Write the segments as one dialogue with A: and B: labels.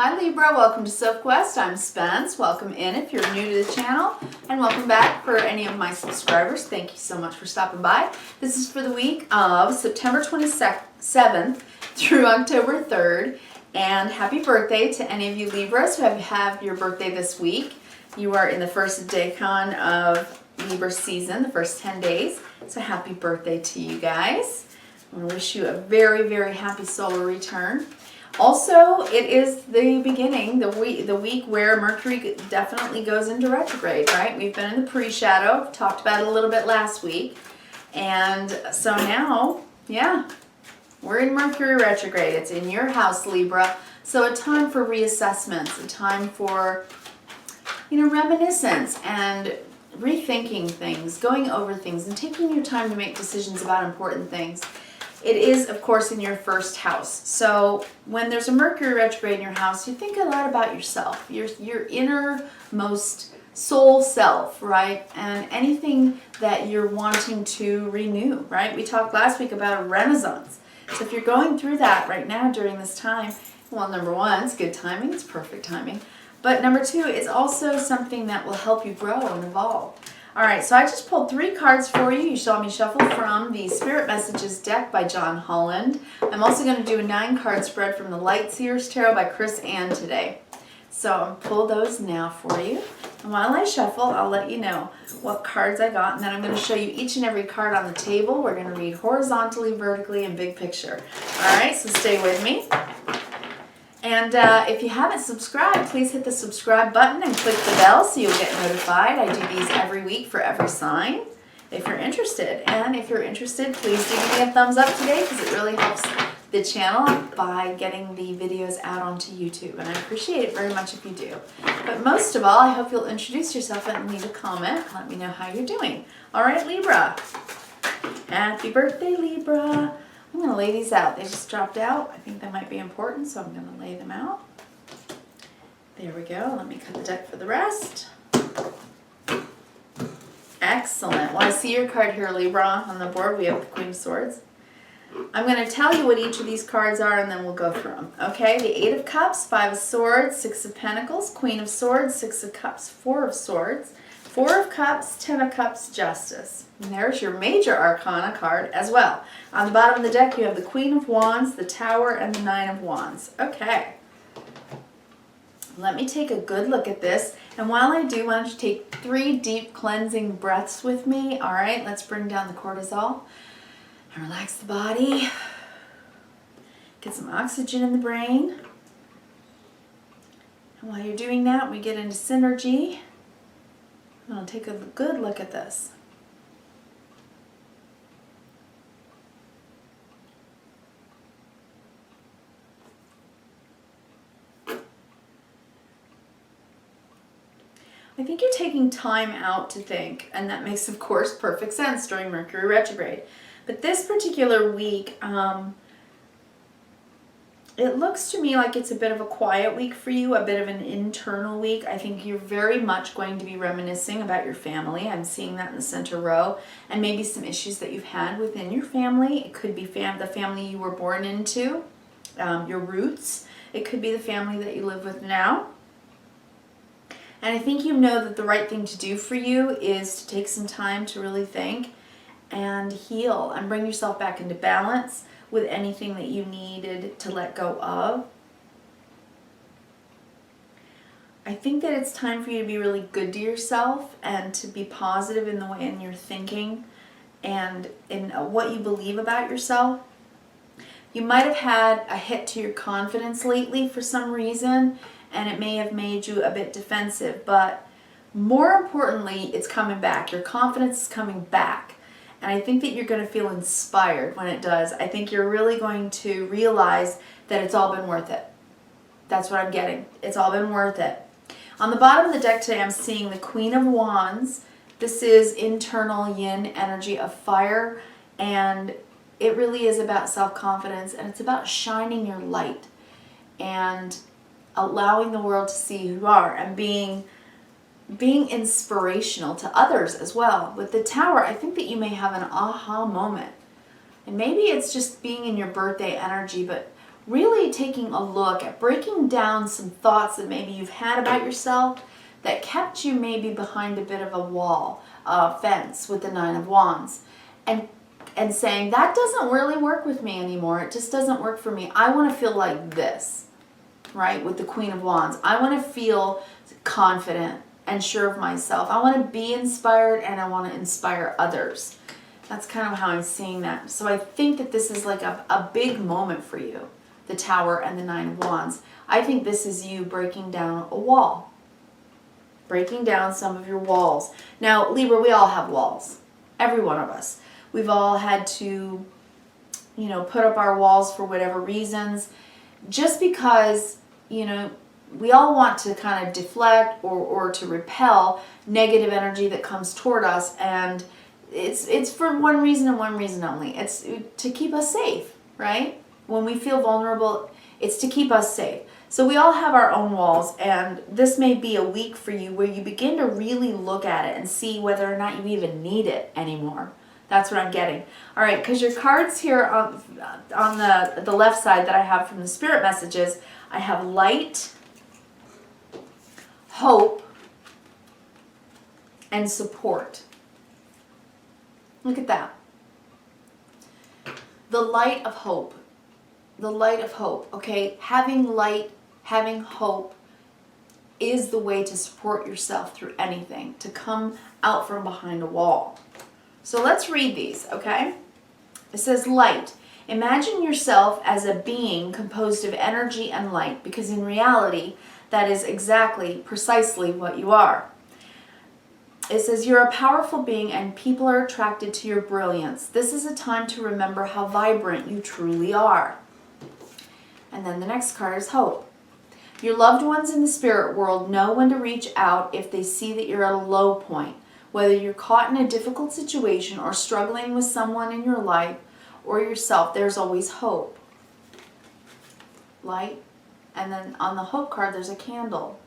A: Hi Libra, welcome to Sophquest. I'm Spence. Welcome in if you're new to the channel, and welcome back for any of my subscribers. Thank you so much for stopping by. This is for the week of September 27th through October 3rd, and happy birthday to any of you Libras who have your birthday this week. You are in the first decan of Libra season, the first 10 days, so happy birthday to you guys. I want to wish you a very, very happy solar return. Also, it is the beginning, the week where Mercury definitely goes into retrograde, right? We've been in the pre-shadow, talked about it a little bit last week. And so now, yeah, we're in Mercury retrograde. It's in your house, Libra. So a time for reassessments, a time for, reminiscence and rethinking things, going over things, and taking your time to make decisions about important things. It is, of course, in your first house. So when there's a Mercury retrograde in your house, you think a lot about yourself, your innermost soul self, right? And anything that you're wanting to renew, right? We talked last week about a renaissance. So if you're going through that right now during this time, well, number one, it's good timing, it's perfect timing. But number two, it's also something that will help you grow and evolve. All right, so I just pulled 3 cards for you. You saw me shuffle from the Spirit Messages deck by John Holland. I'm also going to do a 9-card spread from the Light Seers Tarot by Chris Ann today. So I'll pull those now for you. And while I shuffle, I'll let you know what cards I got, and then I'm going to show you each and every card on the table. We're going to read horizontally, vertically, and big picture. All right, so stay with me. And if you haven't subscribed, please hit the subscribe button and click the bell so you'll get notified. I do these every week for every sign if you're interested. And if you're interested, please do give me a thumbs up today because it really helps the channel by getting the videos out onto YouTube. And I appreciate it very much if you do. But most of all, I hope you'll introduce yourself and leave a comment. Let me know how you're doing. All right, Libra. Happy birthday, Libra. I'm going to lay these out. They just dropped out. I think they might be important, so I'm going to lay them out. There we go. Let me cut the deck for the rest. Excellent. Well, I see your card here, Libra. On the board, we have the Queen of Swords. I'm going to tell you what each of these cards are, and then we'll go through them. Okay, the 8 of Cups, 5 of Swords, 6 of Pentacles, Queen of Swords, 6 of Cups, 4 of Swords, 4 of Cups, 10 of Cups, Justice. And there's your Major Arcana card as well. On the bottom of the deck, you have the Queen of Wands, the Tower, and the 9 of Wands. Okay. Let me take a good look at this. And while I do, why don't you take 3 deep cleansing breaths with me. All right, let's bring down the cortisol and relax the body. Get some oxygen in the brain. And while you're doing that, we get into synergy. I'll take a good look at this. I think you're taking time out to think, and that makes, of course, perfect sense during Mercury retrograde. But this particular week, it looks to me like it's a bit of a quiet week for you, a bit of an internal week. I think you're very much going to be reminiscing about your family. I'm seeing that in the center row, and maybe some issues that you've had within your family. It could be the family you were born into, your roots. It could be the family that you live with now. And I think you know that the right thing to do for you is to take some time to really think and heal and bring yourself back into balance with anything that you needed to let go of. I think that it's time for you to be really good to yourself and to be positive in the way in your thinking and in what you believe about yourself. You might have had a hit to your confidence lately for some reason, and it may have made you a bit defensive, but more importantly, it's coming back. Your confidence is coming back. And I think that you're going to feel inspired when it does. I think you're really going to realize that it's all been worth it. That's what I'm getting. It's all been worth it. On the bottom of the deck today, I'm seeing the Queen of Wands. This is internal yin energy of fire, and it really is about self-confidence, and it's about shining your light and allowing the world to see who you are and being inspirational to others as well. With the Tower, I think that you may have an aha moment. And maybe it's just being in your birthday energy, but really taking a look at breaking down some thoughts that maybe you've had about yourself that kept you maybe behind a bit of a wall, fence with the Nine of Wands, and saying, that doesn't really work with me anymore. It just doesn't work for me. I want to feel like this, right? With the Queen of Wands. I want to feel confident and sure of myself. I want to be inspired and I want to inspire others. That's kind of how I'm seeing that. So I think that this is like a big moment for you, the Tower and the Nine of Wands. I think this is you breaking down a wall. Breaking down some of your walls. Now, Libra, we all have walls. Every one of us. We've all had to, put up our walls for whatever reasons. Just because, we all want to kind of deflect or to repel negative energy that comes toward us. And it's for one reason and one reason only. It's to keep us safe, right? When we feel vulnerable, it's to keep us safe. So we all have our own walls, and this may be a week for you where you begin to really look at it and see whether or not you even need it anymore. That's what I'm getting. All right, because your cards here on the left side that I have from the spirit messages, I have light, hope, and support. Look at that. The light of hope. The light of hope, okay? Having light, having hope is the way to support yourself through anything, to come out from behind a wall. So let's read these, okay? It says light. Imagine yourself as a being composed of energy and light, because in reality, that is precisely what you are. It says you're a powerful being and people are attracted to your brilliance. This is a time to remember how vibrant you truly are. And then the next card is hope. Your loved ones in the spirit world know when to reach out if they see that you're at a low point. Whether you're caught in a difficult situation or struggling with someone in your life or yourself, there's always hope. Light. And then on the hope card, there's a candle.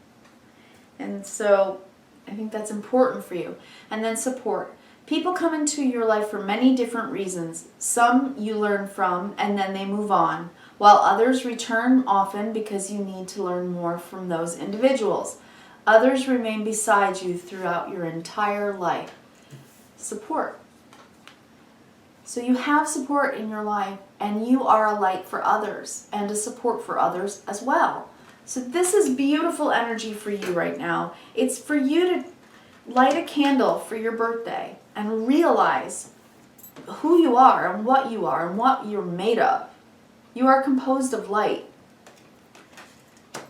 A: And so I think that's important for you. And then support. People come into your life for many different reasons. Some you learn from and then they move on, while others return often because you need to learn more from those individuals. Others remain beside you throughout your entire life. Support. So you have support in your life, and you are a light for others and a support for others as well. So this is beautiful energy for you right now. It's for you to light a candle for your birthday and realize who you are and what you're made of. You are composed of light.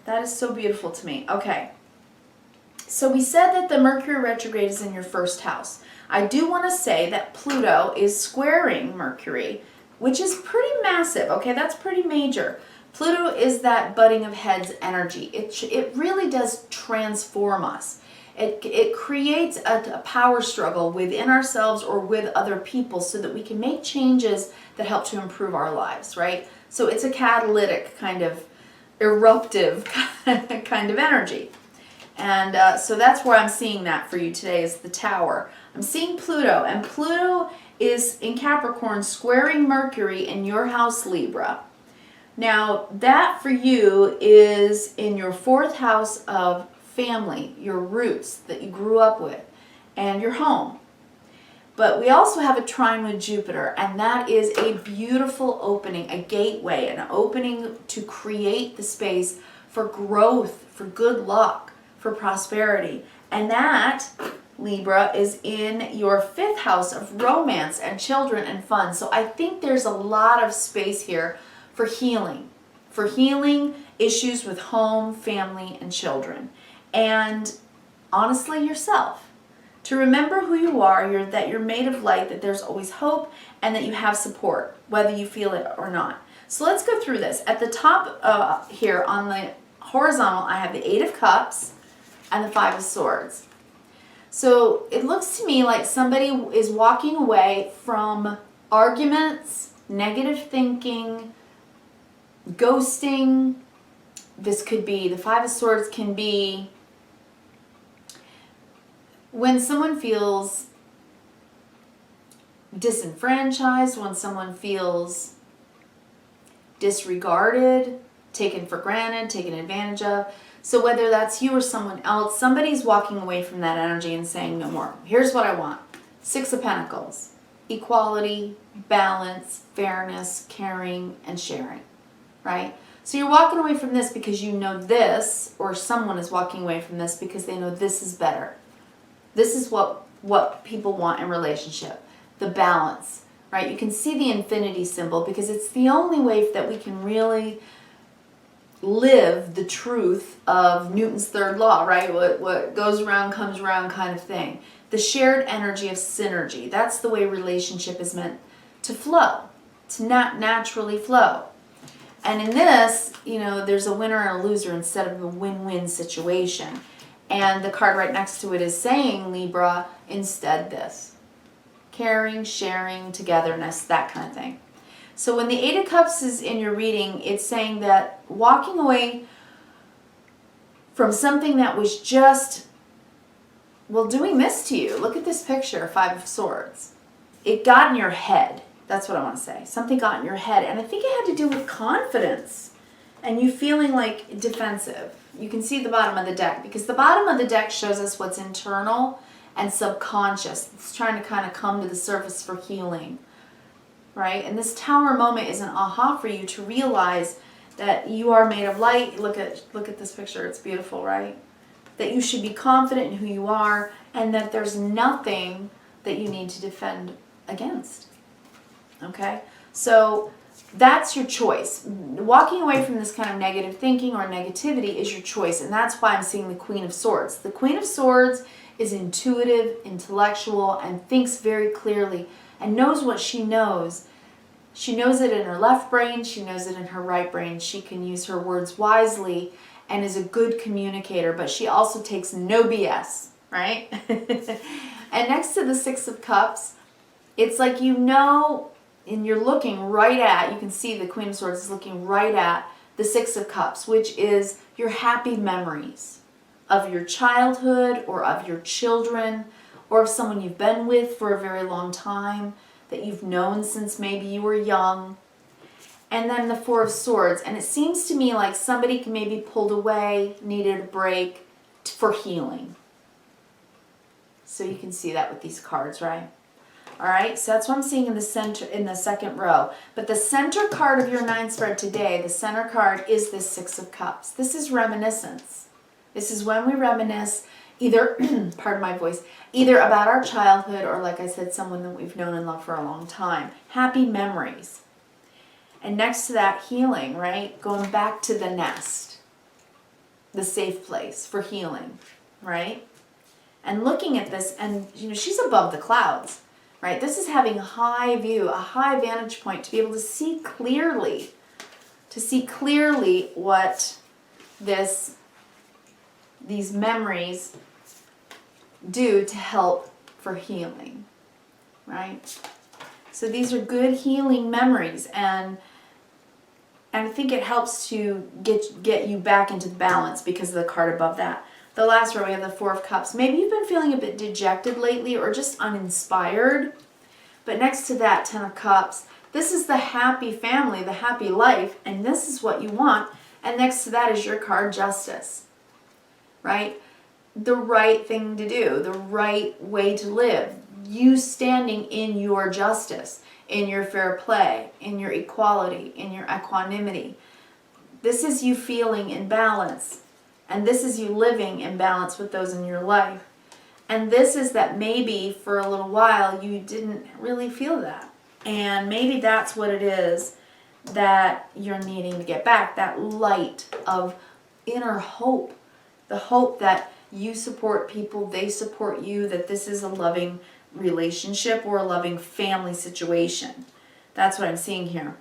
A: That is so beautiful to me. Okay. So we said that the Mercury retrograde is in your first house. I do want to say that Pluto is squaring Mercury, which is pretty massive. Okay, that's pretty major. Pluto is that butting of heads energy. It really does transform us. It creates a power struggle within ourselves or with other people so that we can make changes that help to improve our lives, right? So it's a catalytic kind of eruptive kind of energy. And so that's where I'm seeing that for you today is the Tower. I'm seeing Pluto, and Pluto is in Capricorn squaring Mercury in your house, Libra. Now, that for you is in your fourth house of family, your roots that you grew up with, and your home. But we also have a trine with Jupiter, and that is a beautiful opening, a gateway, an opening to create the space for growth, for good luck, for prosperity. And that, Libra, is in your fifth house of romance and children and fun. So I think there's a lot of space here for healing issues with home, family, and children. And honestly, yourself. To remember who you are, that you're made of light, that there's always hope, and that you have support, whether you feel it or not. So let's go through this. At the top here on the horizontal, I have the Eight of Cups and the Five of Swords. So it looks to me like somebody is walking away from arguments, negative thinking, ghosting. This could be, the Five of Swords can be when someone feels disenfranchised, when someone feels disregarded, taken for granted, taken advantage of. So whether that's you or someone else, somebody's walking away from that energy and saying no more. Here's what I want. Six of Pentacles. Equality, balance, fairness, caring, and sharing. Right? So you're walking away from this because you know this, or someone is walking away from this because they know this is better. This is what people want in relationship. The balance. Right? You can see the infinity symbol because it's the only way that we can really live the truth of Newton's third law, right? What goes around comes around kind of thing. The shared energy of synergy. That's the way relationship is meant to flow, to not naturally flow. And in this, you know, there's a winner and a loser instead of a win-win situation. And the card right next to it is saying, Libra, instead this. Caring, sharing, togetherness, that kind of thing. So when the Eight of Cups is in your reading, it's saying that walking away from something that was just, well, doing this to you. Look at this picture, Five of Swords. It got in your head. That's what I want to say. Something got in your head. And I think it had to do with confidence and you feeling like defensive. You can see the bottom of the deck because the bottom of the deck shows us what's internal and subconscious. It's trying to kind of come to the surface for healing. Right? And this Tower moment is an aha for you to realize that you are made of light. Look at this picture. It's beautiful, right? That you should be confident in who you are and that there's nothing that you need to defend against. Okay? So that's your choice. Walking away from this kind of negative thinking or negativity is your choice. And that's why I'm seeing the Queen of Swords. The Queen of Swords is intuitive, intellectual, and thinks very clearly and knows what she knows. She knows it in her left brain. She knows it in her right brain. She can use her words wisely and is a good communicator, but she also takes no BS, right? And next to the Six of Cups, it's like you know, and you're looking right at, you can see the Queen of Swords is looking right at the Six of Cups, which is your happy memories of your childhood or of your children, or of someone you've been with for a very long time, that you've known since maybe you were young. And then the Four of Swords. And it seems to me like somebody maybe pulled away, needed a break for healing. So you can see that with these cards, right? All right, so that's what I'm seeing in the center, in the second row. But the center card of your 9 spread today, the center card is this Six of Cups. This is reminiscence. This is when we reminisce either, pardon my voice, either about our childhood or, like I said, someone that we've known and loved for a long time. Happy memories. And next to that, healing, right? Going back to the nest, the safe place for healing, right? And looking at this, and you know, she's above the clouds, right? This is having a high view, a high vantage point to be able to see clearly what these memories do to help for healing, right? So these are good healing memories, and I think it helps to get you back into the balance because of the card above that. The last row, we have the Four of Cups. Maybe you've been feeling a bit dejected lately or just uninspired. But next to that, 10 of Cups, this is the happy family, the happy life, and this is what you want. And next to that is your card, Justice, right? The right thing to do, the right way to live. You standing in your justice, in your fair play, in your equality, in your equanimity. This is you feeling in balance. And this is you living in balance with those in your life. And this is that maybe for a little while you didn't really feel that. And maybe that's what it is that you're needing to get back. That light of inner hope. The hope that you support people, they support you, that this is a loving relationship or a loving family situation. That's what I'm seeing here.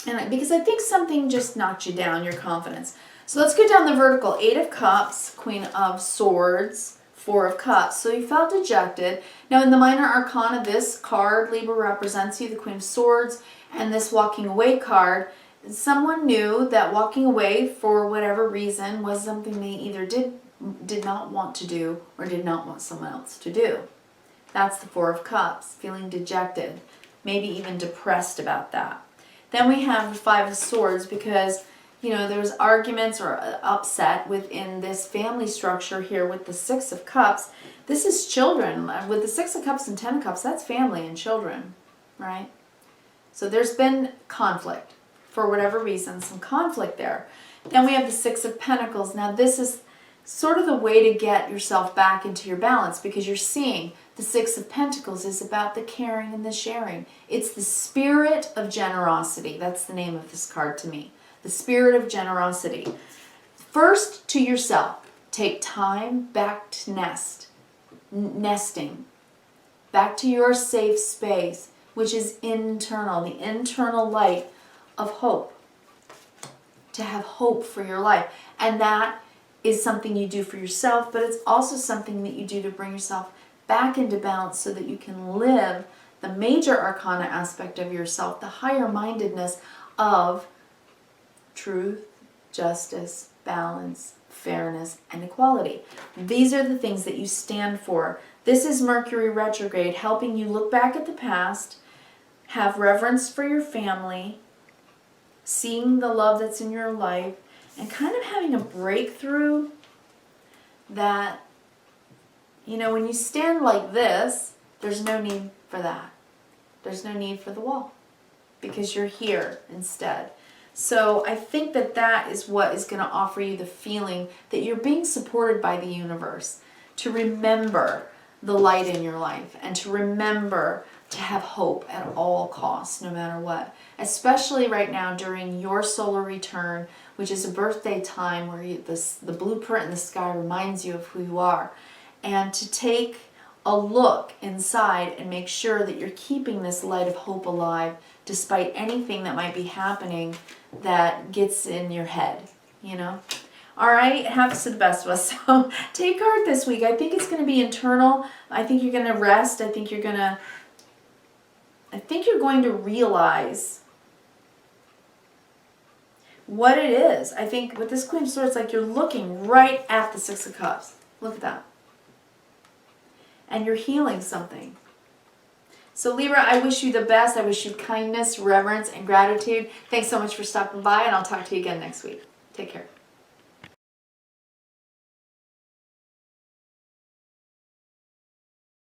A: And because I think something just knocked you down, your confidence. So let's go down the vertical. 8 of Cups, Queen of Swords, 4 of Cups. So you felt dejected. Now in the minor arcana, this card, Libra, represents you, the Queen of Swords, and this walking away card. Someone knew that walking away for whatever reason was something they either did not want to do or did not want someone else to do. That's the 4 of Cups, feeling dejected, maybe even depressed about that. Then we have the Five of Swords because, you know, there's arguments or upset within this family structure here with the Six of Cups. This is children. With the Six of Cups and Ten of Cups, that's family and children, right? So there's been conflict for whatever reason, some conflict there. Then we have the Six of Pentacles. Now this is sort of the way to get yourself back into your balance, because you're seeing the Six of Pentacles is about the caring and the sharing. It's the spirit of generosity. That's the name of this card to me. The spirit of generosity. First, to yourself. Take time back to nesting. Back to your safe space, which is internal, the internal light of hope. To have hope for your life. And that is something you do for yourself, but it's also something that you do to bring yourself back into balance so that you can live the major arcana aspect of yourself, the higher mindedness of truth, justice, balance, fairness, and equality. These are the things that you stand for. This is Mercury retrograde, helping you look back at the past, have reverence for your family, seeing the love that's in your life, and kind of having a breakthrough that, you know, when you stand like this, there's no need for that. There's no need for the wall because you're here instead. So I think that that is what is going to offer you the feeling that you're being supported by the universe, to remember the light in your life and to remember to have hope at all costs, no matter what. Especially right now during your solar return, which is a birthday time where the blueprint in the sky reminds you of who you are. And to take a look inside and make sure that you're keeping this light of hope alive despite anything that might be happening that gets in your head, you know. All right, it happens to the best of us. So take heart this week. I think it's going to be internal. I think you're going to rest. I think you're going to realize what it is. I think with this Queen of Swords, like you're looking right at the Six of Cups. Look at that. And you're healing something. So Libra, I wish you the best. I wish you kindness, reverence, and gratitude. Thanks so much for stopping by, and I'll talk to you again next week. Take care.